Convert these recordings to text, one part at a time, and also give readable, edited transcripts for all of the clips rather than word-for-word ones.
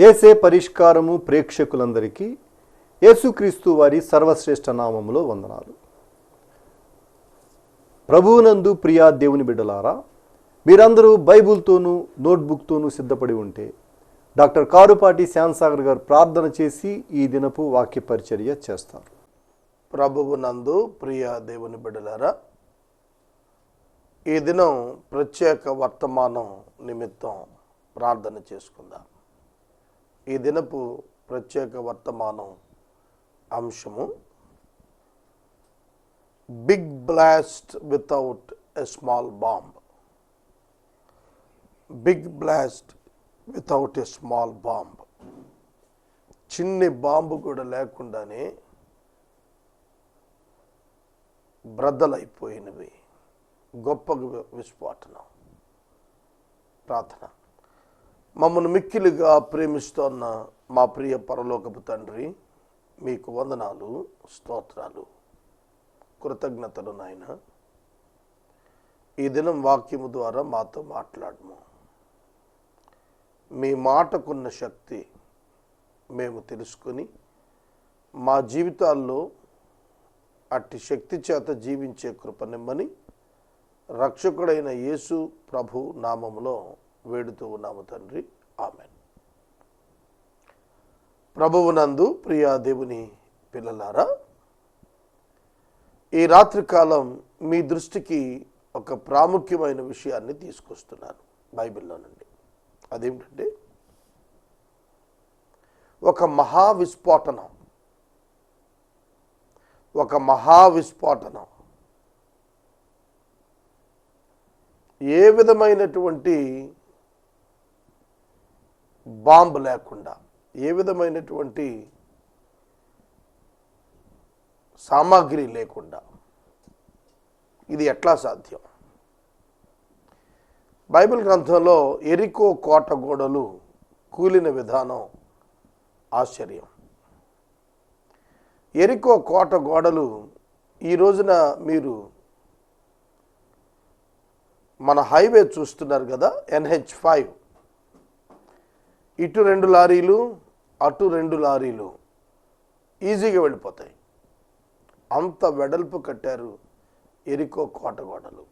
యేసే పరిష్కారము ప్రేక్షకులందరికీ యేసుక్రీస్తు వారి సర్వశ్రేష్ఠ నామములో వందనాలు. ప్రభువునందు ప్రియా దేవుని బిడ్డలారా, మీరందరూ బైబుల్తోనూ నోట్బుక్తోనూ సిద్ధపడి ఉంటే డాక్టర్ కారుపాటి శ్యాంసాగర్ గారు ప్రార్థన చేసి ఈ దినపు వాక్య పరిచర్య చేస్తారు. ప్రభువునందు ప్రియ దేవుని బిడ్డలారా, ఈ దినం ప్రత్యేక వర్తమానం నిమిత్తం ప్రార్థన చేసుకుందాం. ఈ దినపు ప్రత్యేక వర్తమానం అంశము big blast without a small bomb. Big blast without a small bomb. చిన్ని బాంబు కూడా లేకుండానే బ్రద్దలైపోయినవి గొప్ప విస్ఫోటనం. ప్రార్థన. మమ్మల్ని మిక్కిలిగా ప్రేమిస్తున్న మా ప్రియ పరలోకపు తండ్రి, మీకు వందనాలు, స్తోత్రాలు, కృతజ్ఞతలు నాయన. ఈ దినం వాక్యము ద్వారా మాతో మాట్లాడము. మీ మాటకున్న శక్తి మేము తెలుసుకొని మా జీవితాల్లో అట్టి శక్తి చేత జీవించే కృపనిమ్మని రక్షకుడైన యేసు ప్రభు నామములో వేడుతూ ఉన్నాము తండ్రి, ఆమెన్. ప్రభువునందు ప్రియా దేవుని పిల్లలారా, ఈ రాత్రికాలం మీ దృష్టికి ఒక ప్రాముఖ్యమైన విషయాన్ని తీసుకొస్తున్నాను బైబిల్లో నుండి. అదేమిటంటే, ఒక మహావిస్ఫోటనం. ఏ విధమైనటువంటి బాంబు లేకుండా, ఏ విధమైనటువంటి సామాగ్రి లేకుండా ఇది ఎట్లా సాధ్యం? బైబిల్ గ్రంథంలో ఎరికో కోట గోడలు కూలిన విధానం ఆశ్చర్యం. ఎరికో కోట గోడలు ఈ రోజున మీరు మన హైవే చూస్తున్నారు కదా, NH5. ఇటు 2 లారీలు, అటు 2 లారీలు ఈజీగా వెళ్ళిపోతాయి. అంత వెడల్పు కట్టారు ఎరికో కోట గోడలు.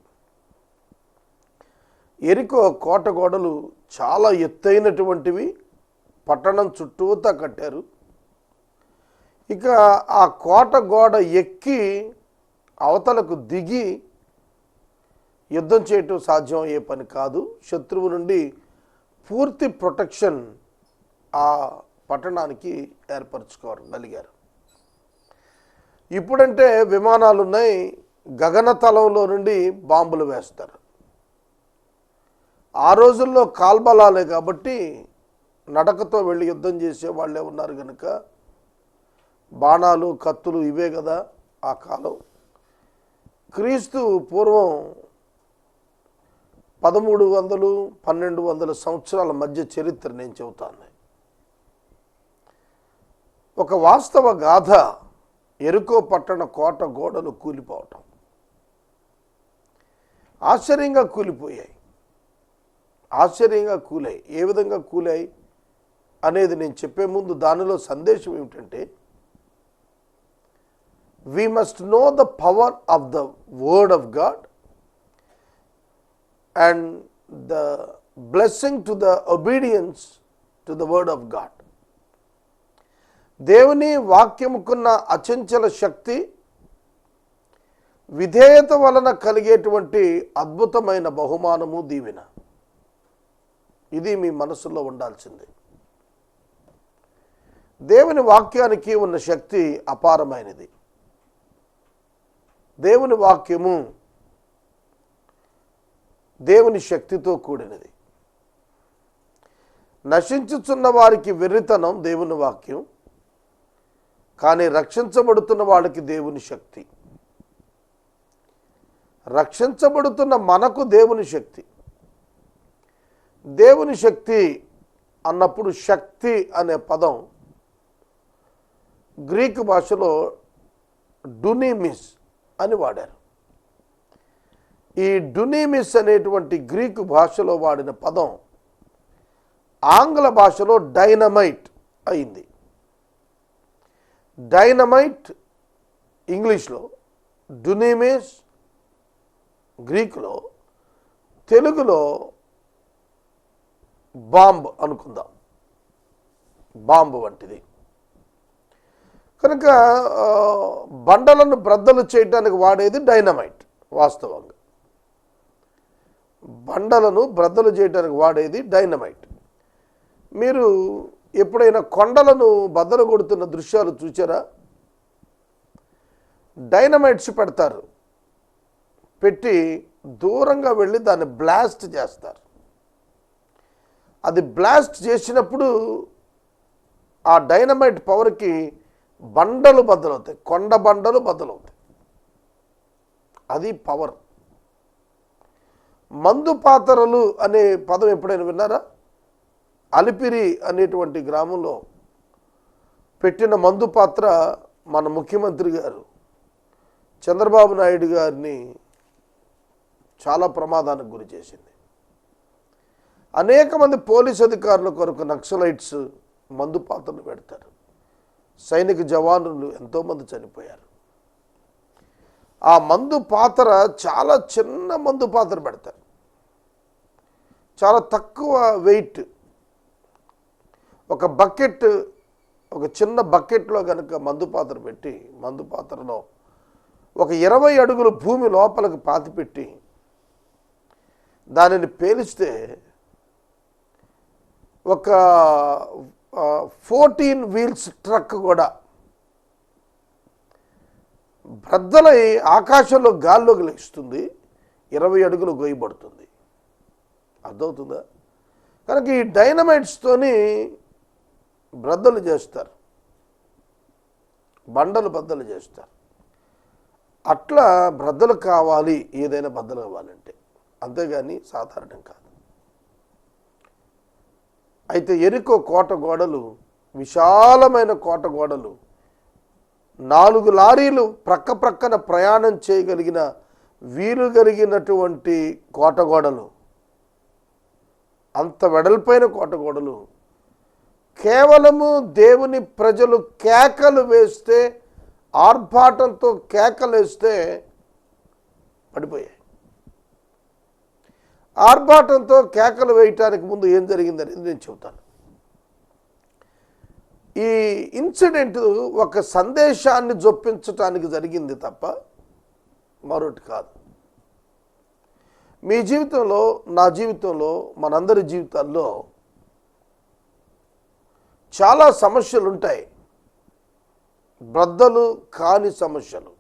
ఎరికో కోట గోడలు చాలా ఎత్తైనటువంటివి. పట్టణం చుట్టూతా కట్టారు. ఇక ఆ కోట గోడ ఎక్కి అవతలకు దిగి యుద్ధం చేయటం సాధ్యం అయ్యే పని కాదు. శత్రువు నుండి పూర్తి ప్రొటెక్షన్ ఆ పట్టణానికి ఏర్పరచుకోగలిగారు. ఇప్పుడంటే విమానాలు ఉన్నాయి, గగనతలంలో నుండి బాంబులు వేస్తారు. ఆ రోజుల్లో కాల్బలాలే కాబట్టి నడకతో వెళ్ళి యుద్ధం చేసే వాళ్ళే ఉన్నారు కనుక బాణాలు, కత్తులు ఇవే కదా ఆ కాలం. క్రీస్తు పూర్వం 1300-1200 సంవత్సరాల మధ్య చరిత్ర నేను చెబుతాను. ఒక వాస్తవ గాథ. ఎరుకో పట్టణ కోట గోడలు కూలిపోవటం. ఆశ్చర్యంగా కూలిపోయాయి. ఏ విధంగా కూలాయి అనేది నేను చెప్పే ముందు దానిలో సందేశం ఏమిటంటే, we must know the power of the word of God and the blessing to the obedience to the word of God. దేవుని వాక్యముకున్న అచంచల శక్తి, విధేయత వలన కలిగేటువంటి అద్భుతమైన బహుమానము, దీవెన. ఇది మీ మనసులో ఉండాల్సింది. దేవుని వాక్యానికి ఉన్న శక్తి అపారమైనది. దేవుని వాక్యము దేవుని శక్తితో కూడినది. నశించుచున్న వారికి వెర్రితనం దేవుని వాక్యం, కానీ రక్షించబడుతున్న వాళ్ళకి దేవుని శక్తి. రక్షించబడుతున్న మనకు దేవుని శక్తి. దేవుని శక్తి అన్నప్పుడు శక్తి అనే పదం గ్రీకు భాషలో డునిమిస్ అని వాడారు. ఈ డునిమిస్ అనేటువంటి గ్రీకు భాషలో వాడిన పదం ఆంగ్ల భాషలో డైనమైట్ అయింది. డైనమైట్ ఇంగ్లీష్లో, డునేమిస్ గ్రీకులో, తెలుగులో బాంబ్ అనుకుందాం, బాంబు వంటిది. కనుక బండలను బ్రద్దలు చేయడానికి వాడేది డైనమైట్. వాస్తవంగా బండలను బ్రద్దలు చేయడానికి వాడేది డైనమైట్. మీరు ఎప్పుడైనా కొండలను బద్దలు కొడుతున్న దృశ్యాలు చూసారా? డైనమైట్స్ పెడతారు, పెట్టి దూరంగా వెళ్ళి దాన్ని బ్లాస్ట్ చేస్తారు. అది బ్లాస్ట్ చేసినప్పుడు ఆ డైనమైట్ పవర్కి బండలు బద్దలవుతాయి, కొండ బండలు బద్దలవుతాయి. అది పవర్. మందు పాత్రలు అనే పదం ఎప్పుడైనా విన్నారా? అలిపిరి అనేటువంటి గ్రామంలో పెట్టిన మందు పాత్ర మన ముఖ్యమంత్రి గారు చంద్రబాబు నాయుడు గారిని చాలా ప్రమాదానికి గురి చేసింది. అనేక మంది పోలీస్ అధికారుల కొరకు నక్సలైట్స్ మందు పాత్రలు పెడతారు. సైనిక జవానులు ఎంతోమంది చనిపోయారు. ఆ మందు పాత్ర చాలా చిన్న మందు పాత్ర పెడతారు, చాలా తక్కువ వెయిట్. ఒక బకెట్, ఒక చిన్న బకెట్లో కనుక మందు పాత్ర పెట్టి, మందు పాత్రలో ఒక 20 అడుగులు భూమి లోపలికి పాతిపెట్టి దానిని పేలిస్తే ఒక 14 వీల్స్ ట్రక్ కూడా బ్రద్దలై ఆకాశంలో గాల్లోకి లేస్తుంది, 20 అడుగులు గొయ్యబడుతుంది. అర్థమవుతుందా? కనుక ఈ డైనమైట్స్తోని బ్రద్దలు చేస్తారు, బండలు బద్దలు చేస్తారు. అట్లా బ్రద్దలు కావాలి, ఏదైనా బద్దలు కావాలంటే, అంతేగాని సాధారణం కాదు. అయితే ఎరికో కోట గోడలు, విశాలమైన కోట గోడలు, 4 లారీలు ప్రక్క ప్రక్కన ప్రయాణం చేయగలిగిన వీలు కలిగినటువంటి కోట గోడలు, అంత వెడల్పైన కోట గోడలు కేవలము దేవుని ప్రజలు కేకలు వేస్తే, ఆర్భాటంతో కేకలు వేస్తే పడిపోయాయి. ఆర్భాటంతో కేకలు వేయటానికి ముందు ఏం జరిగిందనేది నేను చెబుతాను. ఈ ఇన్సిడెంట్ ఒక సందేశాన్ని జొప్పించటానికి జరిగింది తప్ప మరొకటి కాదు. మీ జీవితంలో, నా జీవితంలో, మనందరి జీవితాల్లో చాలా సమస్యలు ఉంటాయి. బ్రద్దలు కాని సమస్యలు,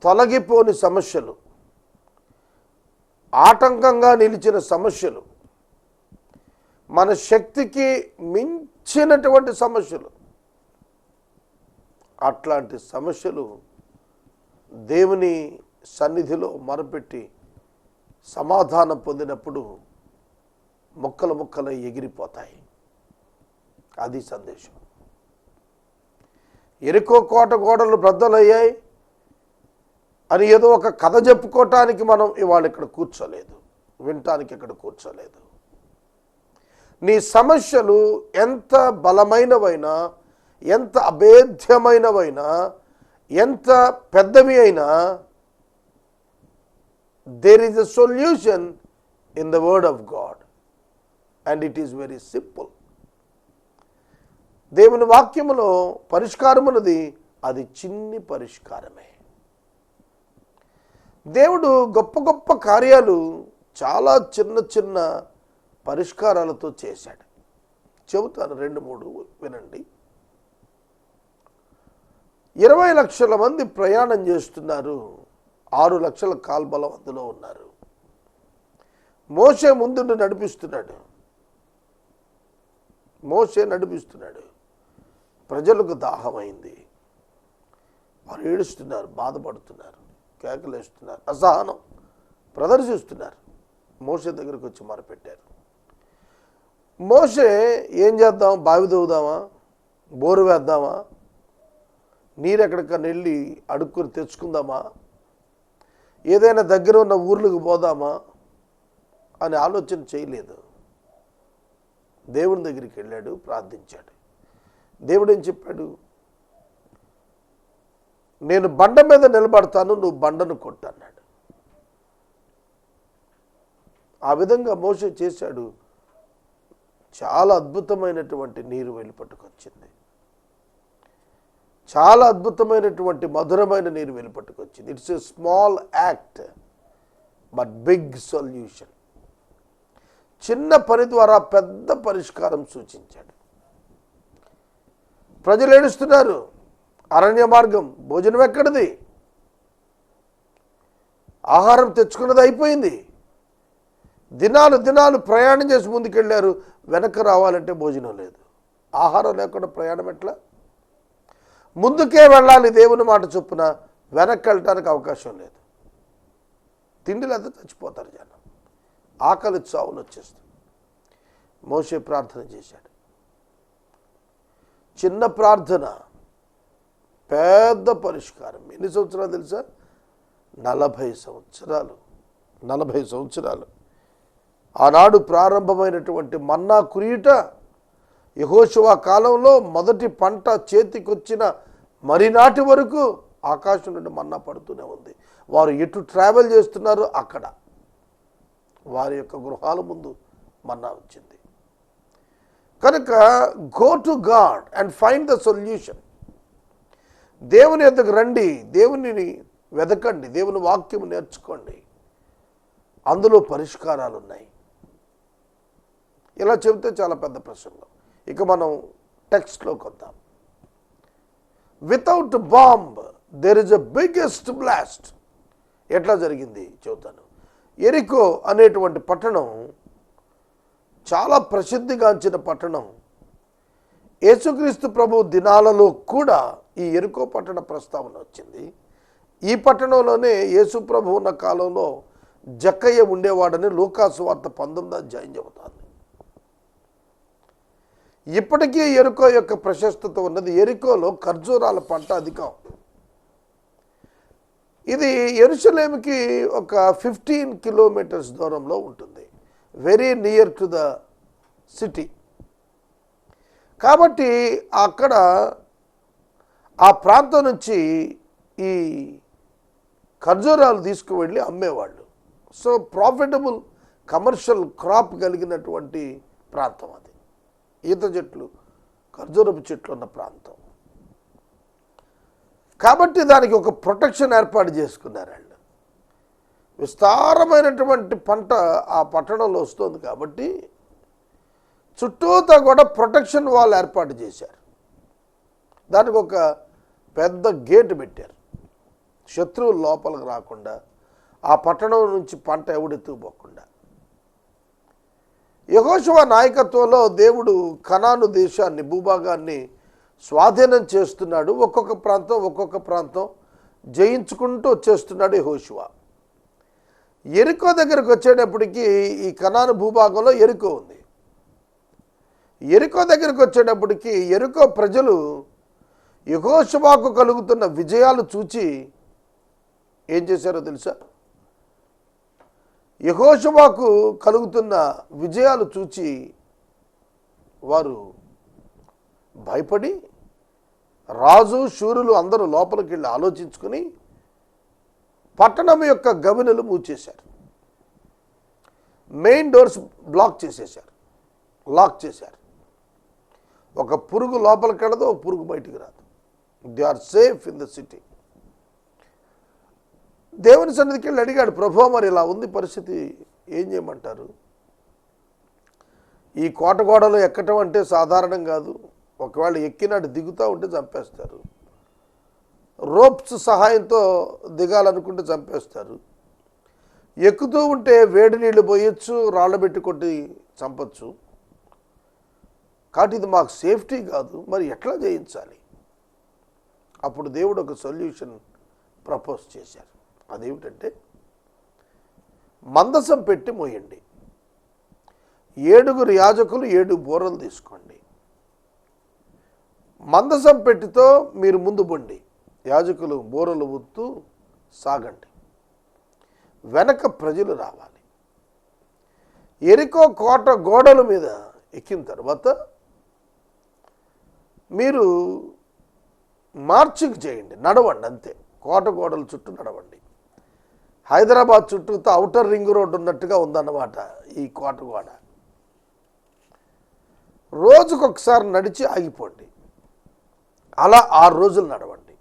తొలగిపోని సమస్యలు, ఆటంకంగా నిలిచిన సమస్యలు, మన శక్తికి మించినటువంటి సమస్యలు. అట్లాంటి సమస్యలు దేవుని సన్నిధిలో మొరపెట్టి సమాధానం పొందినప్పుడు ముక్కలు ముక్కలు ఎగిరిపోతాయి. అది సందేశం. ఎరికో కోట గోడలు బ్రద్దలయ్యాయి అని ఏదో ఒక కథ చెప్పుకోవటానికి మనం ఇవాళ ఇక్కడ కూర్చోలేదు, వినటానికి ఇక్కడ కూర్చోలేదు. నీ సమస్యలు ఎంత బలమైనవైనా, ఎంత అభేద్యమైనవైనా, ఎంత పెద్దవి అయినా, there is a solution in the word of God and it is very simple. దేవుని వాక్యములో పరిష్కారమున్నది, అది చిన్ని పరిష్కారమే. దేవుడు గొప్ప గొప్ప కార్యాలు చాలా చిన్న చిన్న పరిష్కారాలతో చేశాడు. చెబుతాను 2-3 వినండి. 20 లక్షల మంది ప్రయాణం చేస్తున్నారు, 6 లక్షల కాల్బలం అందులో ఉన్నారు. మోషే ముందుండి నడిపిస్తున్నాడు, మోషే నడిపిస్తున్నాడు. ప్రజలకు దాహమైంది, వారు ఏడుస్తున్నారు, బాధపడుతున్నారు, కేకలేస్తున్నారు, అసహనం ప్రదర్శిస్తున్నారు. మోషే దగ్గరకు వచ్చి మొరపెట్టారు. మోషే ఏం చేద్దాం, బావి తవ్వుదామా, బోరు వేద్దామా, నీరు ఎక్కడికన్నా వెళ్ళి అడుక్కుని తెచ్చుకుందామా, ఏదైనా దగ్గర ఉన్న ఊర్లకు పోదామా అని ఆలోచన చేయలేదు. దేవుని దగ్గరికి వెళ్ళాడు, ప్రార్థించాడు. దేవుడు ఏం చెప్పాడు? నేను బండ మీద నిలబడతాను, నువ్వు బండను కొట్టు అన్నాడు. ఆ విధంగా మోషే చేశాడు. చాలా అద్భుతమైనటువంటి నీరు వెళ్ళి పట్టుకొచ్చింది. చాలా అద్భుతమైనటువంటి మధురమైన నీరు వెళ్ళి పట్టుకొచ్చింది. It's a small act but big solution. చిన్న పని ద్వారా పెద్ద పరిష్కారం సూచించాడు. ప్రజలు ఏడుస్తున్నారు, అరణ్య మార్గం, భోజనం ఎక్కడిది? ఆహారం తెచ్చుకున్నది అయిపోయింది. దినాలు ప్రయాణం చేసి ముందుకెళ్ళారు, వెనక్కి రావాలంటే భోజనం లేదు. ఆహారం లేకుండా ప్రయాణం ఎట్లా? ముందుకే వెళ్ళాలి దేవుని మాట చొప్పున, వెనక్కి వెళ్ళటానికి అవకాశం లేదు. తిండి లేదా చచ్చిపోతారు జనం. ఆకలి చావులు వచ్చేస్తుంది. మోషే ప్రార్థన చేశాడు. చిన్న ప్రార్థన, పెద్ద పరిష్కారం. ఎన్ని సంవత్సరాలు తెలుసా? 40 సంవత్సరాలు. 40 సంవత్సరాలు. ఆనాడు ప్రారంభమైనటువంటి మన్నా కురియుట యెహోషువ కాలంలో మొదటి పంట చేతికొచ్చిన మరినాటి వరకు ఆకాశం నుండి మన్నా పడుతూనే ఉంది. వారు ఎటు ట్రావెల్ చేస్తున్నారో అక్కడ వారి యొక్క గృహాల ముందు మన్నా వచ్చింది. కనుక go to God and find the solution. దేవుని యొద్దకు రండి, దేవునిని వెదకండి, దేవుని వాక్యం నేర్చుకోండి, అందులో పరిష్కారాలు ఉన్నాయి. ఇలా చెబితే చాలా పెద్ద ప్రసంగం. ఇక మనం టెక్స్ట్లోకి వద్దాం. Without bomb there is a biggest blast. ఎట్లా జరిగింది చెబుతాను. ఎరికో అనేటువంటి పట్టణం చాలా ప్రసిద్ధిగాంచిన పట్టణం. యేసుక్రీస్తు ప్రభు దినాలలో కూడా ఈ ఎరికో పట్టణ ప్రస్తావన వచ్చింది. ఈ పట్టణంలోనే యేసు ప్రభు ఉన్న కాలంలో జక్కయ్య ఉండేవాడని లూకాసు వార్త 19వ అధ్యాయం చెబుతాను. ఇప్పటికీ ఎరికో యొక్క ప్రశస్తత ఉన్నది. ఎరికోలో ఖర్జూరాల పంట అధికం. ఇది యెరూషలేముకి ఒక 15 కిలోమీటర్స్ దూరంలో ఉంటుంది. Very near to the city. కాబట్టి అక్కడ ఆ ప్రాంతం నుంచి ఈ ఖర్జూరాలు తీసుకువెళ్ళి అమ్మేవాళ్ళు. సో ప్రాఫిటబుల్ కమర్షియల్ క్రాప్ కలిగినటువంటి ప్రాంతం అది. ఈత చెట్లు, ఖర్జూరపు చెట్లు ఉన్న ప్రాంతం. కాబట్టి దానికి ఒక ప్రొటెక్షన్ ఏర్పాటు చేసుకున్నారు వాళ్ళు. విస్తారమైనటువంటి పంట ఆ పట్టణంలో వస్తుంది కాబట్టి చుట్టూతా కూడా ప్రొటెక్షన్ వాల్ ఏర్పాటు చేశారు. దానికి ఒక పెద్ద గేటు పెట్టారు. శత్రువులు లోపలికి రాకుండా, ఆ పట్టణం నుంచి పంట ఎవడెత్తుకుపోకుండా. యెహోషువ నాయకత్వంలో దేవుడు కనాను దేశాన్ని, భూభాగాన్ని స్వాధీనం చేస్తున్నాడు. ఒక్కొక్క ప్రాంతం జయించుకుంటూ వచ్చేస్తున్నాడు యెహోషువ. ఎరికో దగ్గరకు వచ్చేటప్పటికి ఈ కనాను భూభాగంలో ఎరికో ఉంది. ఎరికో దగ్గరకు వచ్చేటప్పటికి ఎరికో ప్రజలు యెహోషువకు కలుగుతున్న విజయాలు చూచి ఏం చేశారో తెలుసా? యెహోషువకు కలుగుతున్న విజయాలు చూచి వారు భయపడి రాజు, శూరులు అందరూ లోపలికి వెళ్ళి ఆలోచించుకుని పట్టణం యొక్క గవినలు మూచేశారు. మెయిన్ డోర్స్ బ్లాక్ చేసేశారు, లాక్ చేశారు. ఒక పురుగు లోపలికి వెళ్ళదు, ఒక పురుగు బయటికి రాదు. They are safe in the city. దేవుని సన్నిధికి వెళ్ళి అడిగాడు, ప్రభువా మరి ఇలా ఉంది పరిస్థితి, ఏం చేయమంటారు? ఈ కోట గోడలు ఎక్కటం అంటే సాధారణం కాదు. ఒకవేళ ఎక్కినాడు దిగుతూ ఉంటే చంపేస్తారు. రోప్స్ సహాయంతో దిగాలనుకుంటే చంపేస్తారు. ఎక్కుతూ ఉంటే వేడి నీళ్ళు పోయొచ్చు, రాళ్ళ పెట్టి కొట్టి చంపచ్చు. కాబట్టి ఇది మాకు సేఫ్టీ కాదు, మరి ఎట్లా చేయించాలి? అప్పుడు దేవుడు ఒక సొల్యూషన్ ప్రపోజ్ చేశారు. అదేమిటంటే మందసం పెట్టి మోయండి. 7 యాజకులు 7 బోరలు తీసుకోండి. మందసం పెట్టితో మీరు ముందు బండి, యాజకులు బోరలు ఊత్తూ సాగండి. వెనక ప్రజలు రావాలి. ఎరికో కోట గోడల మీద ఎక్కిన తర్వాత మీరు మార్చింగ్ చేయండి, నడవండి, అంతే. కోట గోడల చుట్టూ నడవండి. హైదరాబాద్ చుట్టూతో ఔటర్ రింగ్ రోడ్ ఉన్నట్టుగా ఉందన్నమాట ఈ కోట గోడ. రోజుకొకసారి నడిచి ఆగిపోండి. అలా 6 రోజులు నడవండి.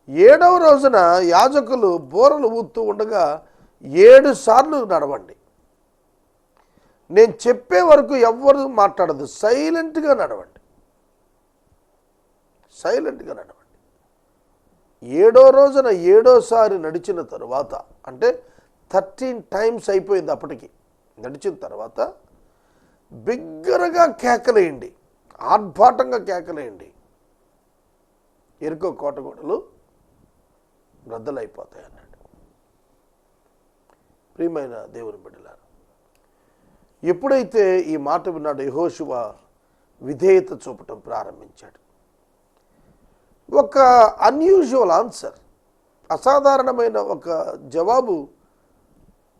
7వ రోజున యాజకులు బూరలు ఊదుతూ ఉండగా 7 సార్లు నడవండి. నేను చెప్పే వరకు ఎవ్వరు మాట్లాడదు, సైలెంట్గా నడవండి, సైలెంట్గా నడవండి. 7వ రోజున 7వసారి నడిచిన తరువాత, అంటే 13 టైమ్స్ అయిపోయింది అప్పటికి. నడిచిన తర్వాత బిగ్గరగా కేకలేయండి, ఆర్భాటంగా కేకలేయండి. ఎరుకో కోటగోడలు బ్రద్దలైపోతాయి అన్నాడు. ప్రియమైన దేవుని బిడ్డలారా, ఎప్పుడైతే ఈ మాట విన్నాడు యెహోషువ విధేయత చూపటం ప్రారంభించాడు. ఒక అన్యూజువల్ ఆన్సర్, అసాధారణమైన ఒక జవాబు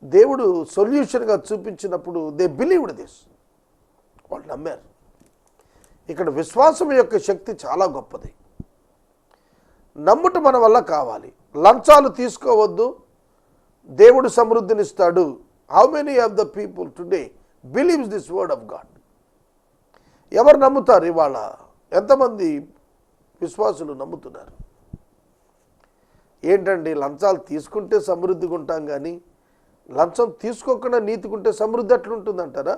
దేవుడు సొల్యూషన్గా చూపించినప్పుడు దే బిలీవ్డ్ దిస్, వాళ్ళు నమ్మారు. ఇక్కడ విశ్వాసం యొక్క శక్తి చాలా గొప్పది. నమ్ముట మన వల్ల కావాలి. లంచాలు తీసుకోవద్దు, దేవుడు సమృద్ధినిస్తాడు. How many of the people today believes this word of God? ఎవరు నమ్ముతారు ఇవాళ? ఎంతమంది విశ్వాసులు నమ్ముతున్నారు? ఏంటండి, లంచాలు తీసుకుంటే సమృద్ధిగా ఉంటాం, కానీ లంచం తీసుకోకుండా నీతికుంటే సమృద్ధి ఎట్లుంటుందంటారా?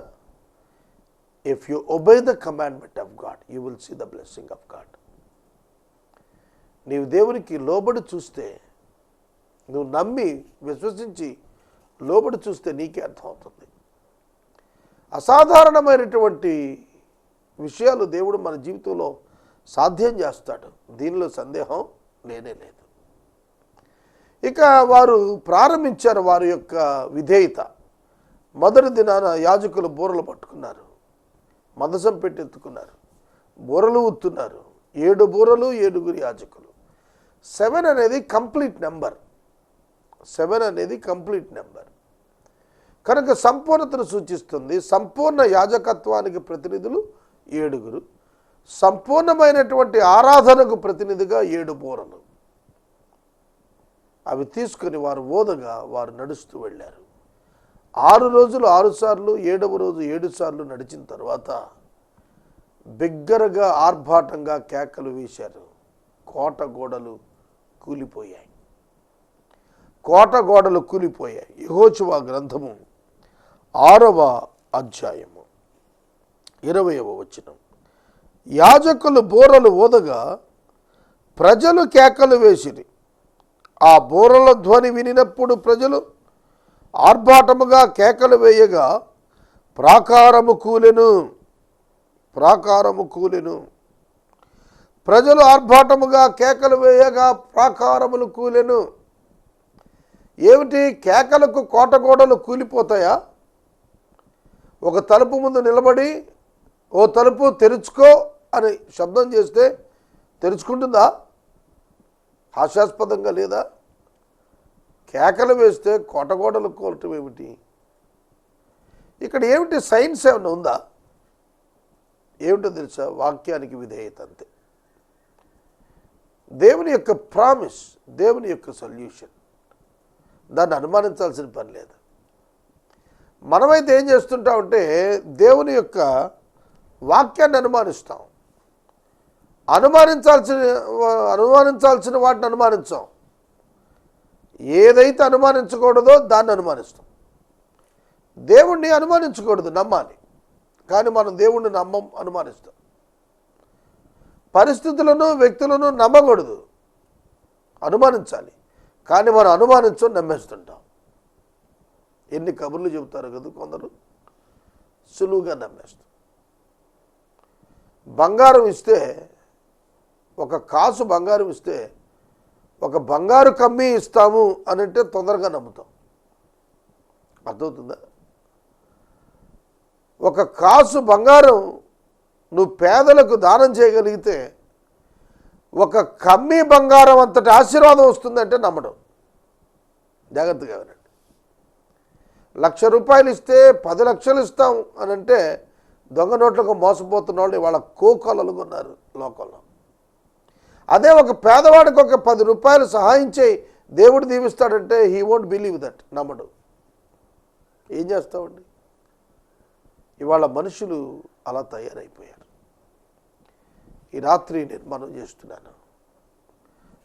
If you obey the commandment of God, you will see the blessing of God. నీవు దేవునికి లోబడి చూస్తే, నువ్వు నమ్మి విశ్వసించి లోబడి చూస్తే నీకే అర్థమవుతుంది. అసాధారణమైనటువంటి విషయాలు దేవుడు మన జీవితంలో సాధ్యం చేస్తాడు, దీనిలో సందేహం లేనే లేదు. ఇక వారు ప్రారంభించారు వారి యొక్క విధేయత. మొదటి దినాన యాజకులు బూరలు పట్టుకున్నారు, మందసం పెట్టెత్తుకున్నారు, బూరలు ఊతున్నారు. 7 బూరలు, 7 యాజకులు. 7 అనేది కంప్లీట్ నెంబర్. 7 అనేది కంప్లీట్ నెంబర్ కనుక సంపూర్ణతను సూచిస్తుంది. సంపూర్ణ యాజకత్వానికి ప్రతినిధులు 7, సంపూర్ణమైనటువంటి ఆరాధనకు ప్రతినిధిగా 7 బూరలు. అవి తీసుకుని వారు ఓదగా వారు నడుస్తూ వెళ్ళారు. 6 రోజులు 6 సార్లు, 7వ రోజు 7 సార్లు నడిచిన తర్వాత బిగ్గరగా ఆర్భాటంగా కేకలు వేశారు. కోట గోడలు కూలిపోయాయి. కోట గోడలు కూలిపోయాయి. యెహోషువ గ్రంథము 6వ అధ్యాయము 20వ వచనం. యాజకులు బూరలు ఊదగా ప్రజలు కేకలు వేసిరి. ఆ బూరల ధ్వని వినినప్పుడు ప్రజలు ఆర్భాటముగా కేకలు వేయగా ప్రాకారము కూలెను. ప్రాకారము కూలెను. ప్రజలు ఆర్భాటముగా కేకలు వేయగా ప్రాకారములు కూలెను. ఏమిటి? కేకలకు కోటగోడలు కూలిపోతాయా? ఒక తలుపు ముందు నిలబడి ఓ తలుపు తెరుచుకో అని శబ్దం చేస్తే తెరుచుకుంటుందా? హాస్యాస్పదంగా లేదా? కేకలు వేస్తే కోటగోడలు కూలటం ఏమిటి? ఇక్కడ ఏమిటి? సైన్స్ ఏమైనా ఉందా? ఏమిటో తెలుసా? వాక్యానికి విధేయత అంతే. దేవుని యొక్క ప్రామిస్, దేవుని యొక్క సొల్యూషన్, దాన్ని అనుమానించాల్సిన పని లేదు. మనమైతే ఏం చేస్తుంటామంటే దేవుని యొక్క వాక్యాన్ని అనుమానిస్తాం. అనుమానించాల్సిన వాటిని అనుమానించాం. ఏదైతే అనుమానించకూడదో దాన్ని అనుమానిస్తాం. దేవుణ్ణి అనుమానించకూడదు, నమ్మాలి. కానీ మనం దేవుణ్ణి నమ్మం, అనుమానిస్తాం. పరిస్థితులను, వ్యక్తులను నమ్మకూడదు, అనుమానించాలి. కానీ మనం అనుమానించం, నమ్మేస్తుంటాం. ఎన్ని కబుర్లు చెబుతారు కదా కొందరు, సులువుగా నమ్మేస్తాం. బంగారం ఇస్తే, ఒక కాసు బంగారం ఇస్తే ఒక బంగారు కమ్మి ఇస్తాము అని అంటే తొందరగా నమ్ముతాం. అర్థమవుతుందా? ఒక కాసు బంగారం నువ్వు పేదలకు దానం చేయగలిగితే ఒక కమ్మి బంగారం అంతటి ఆశీర్వాదం వస్తుందంటే నమ్మడం. జాగ్రత్తగా వినండి. 1,00,000 రూపాయలు ఇస్తే 10 లక్షలు ఇస్తాం అని అంటే దొంగ నోట్లకు మోసపోతున్న వాళ్ళు వాళ్ళ కోకొలలుగా ఉన్నారు లోకంలో. అదే ఒక పేదవాడికి ఒక 10 రూపాయలు సహాయం చేయి, దేవుడు దీవిస్తాడంటే హీ వోంట్ బిలీవ్ దట్, నమ్మడు. ఏం చేస్తామండి? ఇవాళ మనుషులు అలా తయారైపోయారు. ఈ రాత్రి నేను మనం చేస్తున్నాను,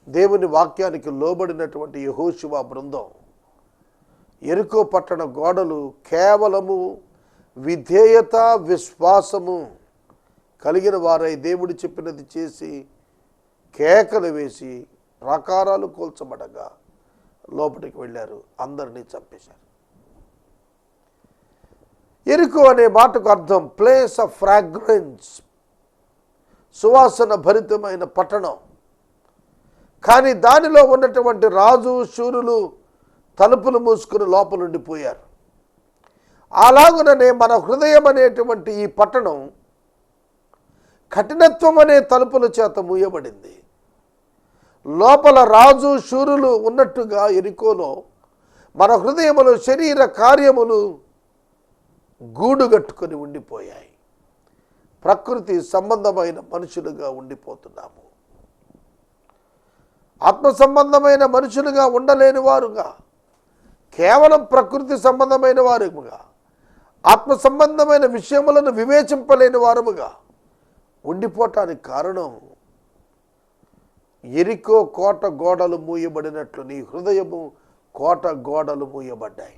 దేవుని వాక్యానికి లోబడినటువంటి యెహోషువ బృందం యెరికో పట్టణ గోడలు కేవలము విధేయత విశ్వాసము కలిగిన వారై దేవుడు చెప్పినది చేసి కేకలు వేసి ప్రాకారాలు కూల్చబడగా లోపలికి వెళ్ళారు, అందరినీ చంపేశారు. యెరికో అనే మాటకు అర్థం ప్లేస్ ఆఫ్ ఫ్రాగ్రెన్స్, సువాసన భరితమైన పట్టణం. కానీ దానిలో ఉన్నటువంటి రాజు శూరులు తలుపులు మూసుకుని లోపలుండిపోయారు. అలాగుననే మన హృదయం అనేటువంటి ఈ పట్టణం కఠినత్వం అనే తలుపుల చేత మూయబడింది. లోపల రాజు శూరులు ఉన్నట్టుగా యెరికోలో మన హృదయములు శరీర కార్యములు గూడుగట్టుకొని ఉండిపోయాయి. ప్రకృతి సంబంధమైన మనుషులుగా ఉండిపోతున్నాము. ఆత్మ సంబంధమైన మనుషులుగా ఉండలేని వారుగా, కేవలం ప్రకృతి సంబంధమైన వారుగా, ఆత్మ సంబంధమైన విషయములను వివేచింపలేని వారముగా ఉండిపోవటానికి కారణం యెరికో కోట గోడలు మూయబడినట్లు నీ హృదయము కోట గోడలు మూయబడ్డాయి.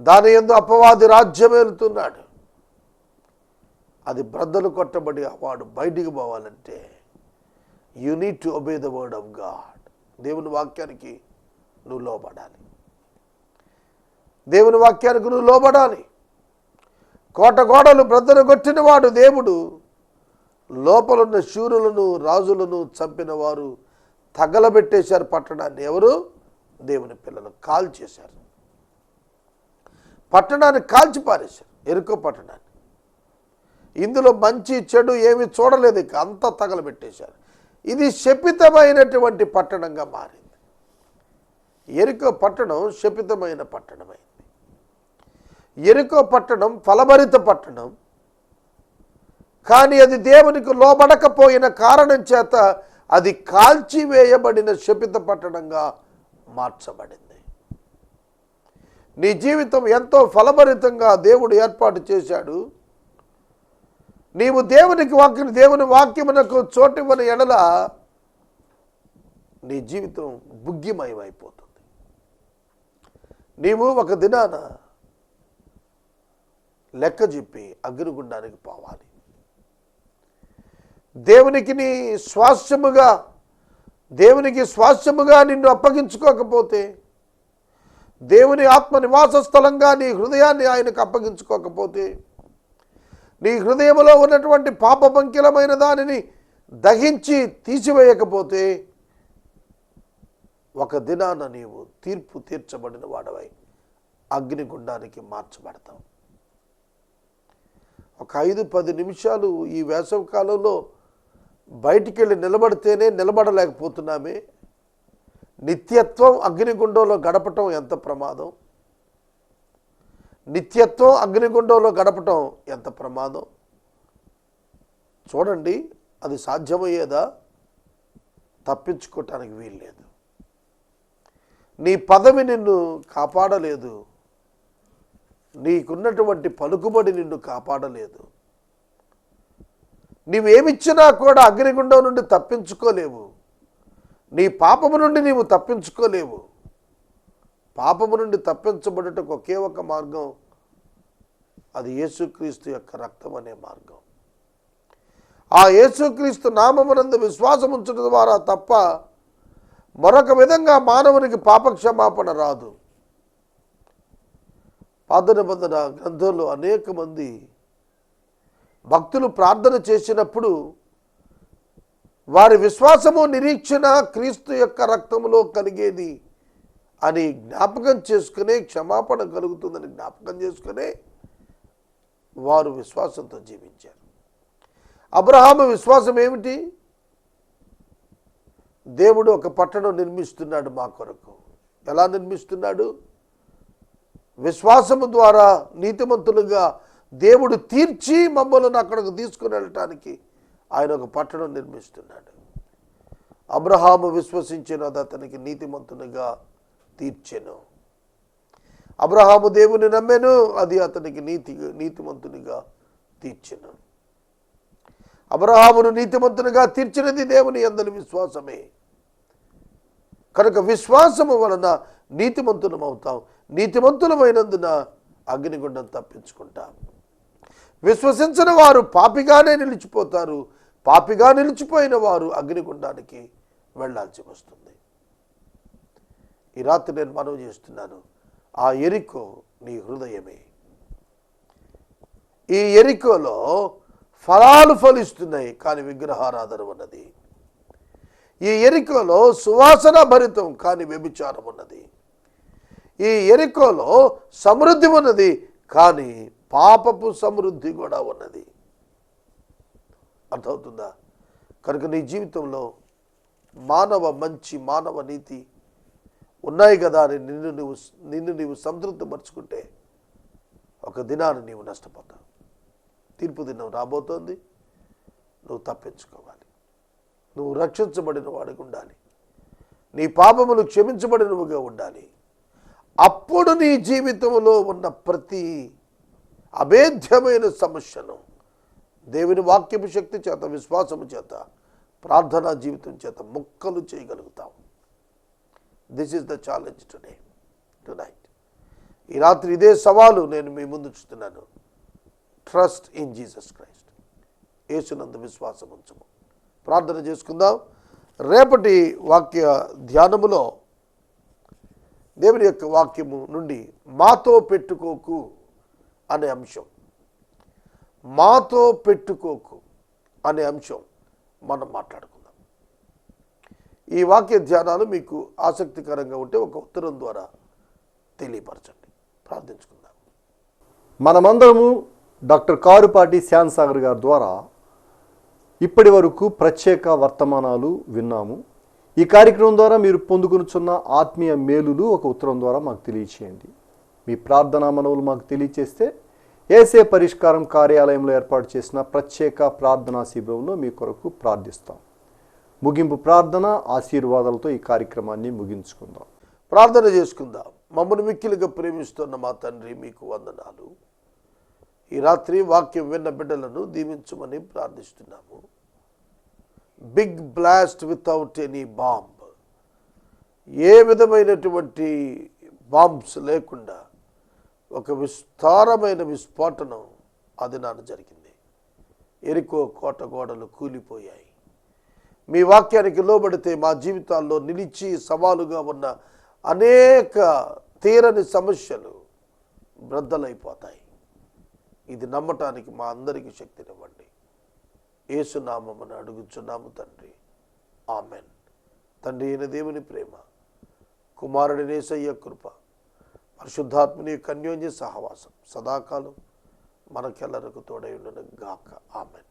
దాని యందు అపవాది రాజ్యమేలుతున్నాడు. అది బ్రద్దలు కొట్టబడి వాడు బయటికి పోవాలంటే you need to obey the word of God. దేవుని వాక్యానికి నువ్వు లోబడాలి. దేవుని వాక్యానికి నువ్వు లోబడాలి. కోట గోడలు బ్రద్దలు కొట్టిన వాడు దేవుడు. లోపలున్న శూరులను రాజులను చంపిన వారు తగలబెట్టేశారు పట్టణాన్ని. ఎవరు? దేవుని పిల్లలు కాల్చేశారు. పట్టణాన్ని కాల్చి పారేశారు, యెరికో పట్టణాన్ని. ఇందులో మంచి చెడు ఏమి చూడలేదు, ఇక అంతా తగలబెట్టేశారు. ఇది శపితమైనటువంటి పట్టణంగా మారింది. యెరికో పట్టణం శపితమైన పట్టణమైంది. యెరికో పట్టణం ఫలభరిత పట్టణం, కానీ అది దేవునికి లోబడకపోయిన కారణం చేత అది కాల్చివేయబడిన శపిత పట్టణంగా మార్చబడింది. నీ జీవితం ఎంతో ఫలభరితంగా దేవుడు ఏర్పాటు చేశాడు. నీవు దేవుని వాక్యమునకు చోటివ్వని ఎడల నీ జీవితం బుగ్గిమయమైపోతుంది. నీవు ఒక దినాన లెక్క చెప్పి అగ్నిగుండానికి పోవాలి. దేవునికి స్వాస్థ్యముగా నిన్ను అప్పగించుకోకపోతే, దేవుని ఆత్మ నివాస స్థలంగా నీ హృదయాన్ని ఆయనకు అప్పగించుకోకపోతే, నీ హృదయంలో ఉన్నటువంటి పాపపంకిలమైన దానిని దహించి తీసివేయకపోతే, ఒక దినాన నీవు తీర్పు తీర్చబడిన వాడవై అగ్నిగుండానికి మార్చబడతావు. ఒక 5-10 నిమిషాలు ఈ వేసవి కాలంలో బయటికి వెళ్ళి నిలబడితేనే నిలబడలేకపోతున్నామే. నిత్యత్వం అగ్నిగుండంలో గడపటం ఎంత ప్రమాదం! నిత్యత్వం అగ్నిగుండంలో గడపటం ఎంత ప్రమాదం! చూడండి, అది సాధ్యమయ్యేదా? తప్పించుకోవటానికి వీల్లేదు. నీ పదవి నిన్ను కాపాడలేదు, నీకున్నటువంటి పలుకుబడి నిన్ను కాపాడలేదు. నీవేమిచ్చినా కూడా అగ్నిగుండం నుండి తప్పించుకోలేవు. నీ పాపము నుండి నీవు తప్పించుకోలేవు. పాపము నుండి తప్పించబడుటకు ఒకే ఒక మార్గం, అది యేసుక్రీస్తు యొక్క రక్తం అనే మార్గం. ఆ యేసుక్రీస్తు నామమునందు విశ్వాసం ఉంచడం ద్వారా తప్ప మరొక విధంగా మానవునికి పాపక్షమాపణ రాదు. పాత నిబంధన గ్రంథంలో అనేక మంది భక్తులు ప్రార్థన చేసినప్పుడు వారి విశ్వాసము నిరీక్షణ క్రీస్తు యొక్క రక్తములో కలిగేది అని జ్ఞాపకం చేసుకునే, క్షమాపణ కలుగుతుందని జ్ఞాపకం చేసుకునే వారు విశ్వాసంతో జీవించారు. అబ్రహాము విశ్వాసం ఏమిటి? దేవుడు ఒక పట్టణం నిర్మిస్తున్నాడు మా కొరకు. ఎలా నిర్మిస్తున్నాడు? విశ్వాసము ద్వారా నీతిమంతులుగా దేవుడు తీర్చి మమ్మల్ని అక్కడికి తీసుకుని వెళ్ళటానికి ఆయన ఒక పట్టణం నిర్మిస్తున్నాడు. అబ్రహాము విశ్వసించినది అతనికి నీతిమంతునిగా తీర్చెను. అబ్రహాము దేవుని నమ్మెను, అది అతనికి నీతిమంతునిగా తీర్చెను. అబ్రహామును నీతిమంతునిగా తీర్చినది దేవుని యందలి విశ్వాసమే. కనుక విశ్వాసము వలన నీతిమంతులం అవుతాం. నీతిమంతులమైనందున అగ్నిగుండం తప్పించుకుంటాం. విశ్వసించిన వారు పాపిగానే నిలిచిపోతారు. పాపిగా నిలిచిపోయిన వారు అగ్నిగుండానికి వెళ్ళాల్సి వస్తుంది. ఈ రాత్రి నేను మనవి చేస్తున్నాను, ఆ యెరికో నీ హృదయమే. ఈ యెరికోలో ఫలాలు ఫలిస్తున్నాయి, కానీ విగ్రహారాధన ఉన్నది. ఈ యెరికోలో సువాసన భరితం, కానీ వ్యభిచారం ఉన్నది. ఈ యెరికోలో సమృద్ధి ఉన్నది, కానీ పాపపు సమృద్ధి కూడా ఉన్నది. అర్థమవుతుందా? కనుక నీ జీవితంలో మానవ నీతి ఉన్నాయి కదా అని నిన్ను నీవు సంతృప్తిపరుచుకుంటే ఒక దినాన్ని నీవు నష్టపోతావు. తీర్పు దినం రాబోతోంది. నువ్వు తప్పించుకోవాలి. నువ్వు రక్షించబడిన వాడికి ఉండాలి. నీ పాపములు క్షమించబడినవిగా ఉండాలి. అప్పుడు నీ జీవితంలో ఉన్న ప్రతి అభేద్యమైన సమస్యను దేవుని వాక్యపు శక్తి చేత, విశ్వాసము చేత, ప్రార్థనా జీవితం చేత ముక్కలు చేయగలుగుతాం. This is the challenge tonight. ఈ రాత్రి ఇదే సవాలు నేను మీ ముందు చూస్తున్నాను. Trust in Jesus Christ. యేసునందు విశ్వాసం ఉంచము. ప్రార్థన చేసుకుందాం. రేపటి వాక్య ధ్యానములో దేవుని యొక్క వాక్యము నుండి మాతో పెట్టుకోకు అనే అంశం, మాతో పెట్టుకోకు అనే అంశం మనం మాట్లాడుకుందాం. ఈ వాక్య ధ్యానాలు మీకు ఆసక్తికరంగా ఉంటే ఒక ఉత్తరం ద్వారా తెలియపరచండి. ప్రార్థించుకుందాం. మనమందరము డాక్టర్ కారుపాటి శ్యాన్సాగర్ గారి ద్వారా ఇప్పటి వరకు ప్రత్యేక వర్తమానాలు విన్నాము. ఈ కార్యక్రమం ద్వారా మీరు పొందుకొనుచున్న ఆత్మీయ మేలులు ఒక ఉత్తరం ద్వారా మాకు తెలియచేయండి. మీ ప్రార్థనా మనవులు మాకు తెలియచేస్తే ఏసే పరిష్కారం కార్యాలయంలో ఏర్పాటు చేసిన ప్రత్యేక ప్రార్థనా శిబిరంలో మీ కొరకు ప్రార్థిస్తాం. ముగింపు ప్రార్థన ఆశీర్వాదాలతో ఈ కార్యక్రమాన్ని ముగించుకుందాం. ప్రార్థన చేసుకుందాం. మమ్మల్ని మిక్కిలిగా ప్రేమిస్తున్న మా తండ్రి, మీకు వందనాలు. ఈ రాత్రి వాక్యం విన్న బిడ్డలను దీవించమని ప్రార్థిస్తున్నాము. Big blast without any bomb, ఏ విధమైనటువంటి బాంబ్స్ లేకుండా ఒక విస్తారమైన విస్ఫోటనం అది నాన్న జరిగింది. యెరికో కోట గోడలు కూలిపోయాయి. మీ వాక్యానికి లోబడితే మా జీవితాల్లో నిలిచి సవాలుగా ఉన్న అనేక తీరని సమస్యలు బ్రద్దలైపోతాయి. ఇది నమ్మటానికి మా అందరికీ శక్తినివ్వండి. యేసునామమున అడుగుచున్నాము తండ్రి, ఆమెన్. తండ్రి అయిన దేవుని ప్రేమ, కుమారుడి యేసయ్య కృప, పరిశుద్ధాత్మని యొక్క అన్యోన్య సహవాసం సదాకాలం మనకెల్లరకు తోడై ఉండును గాక. ఆమెన్.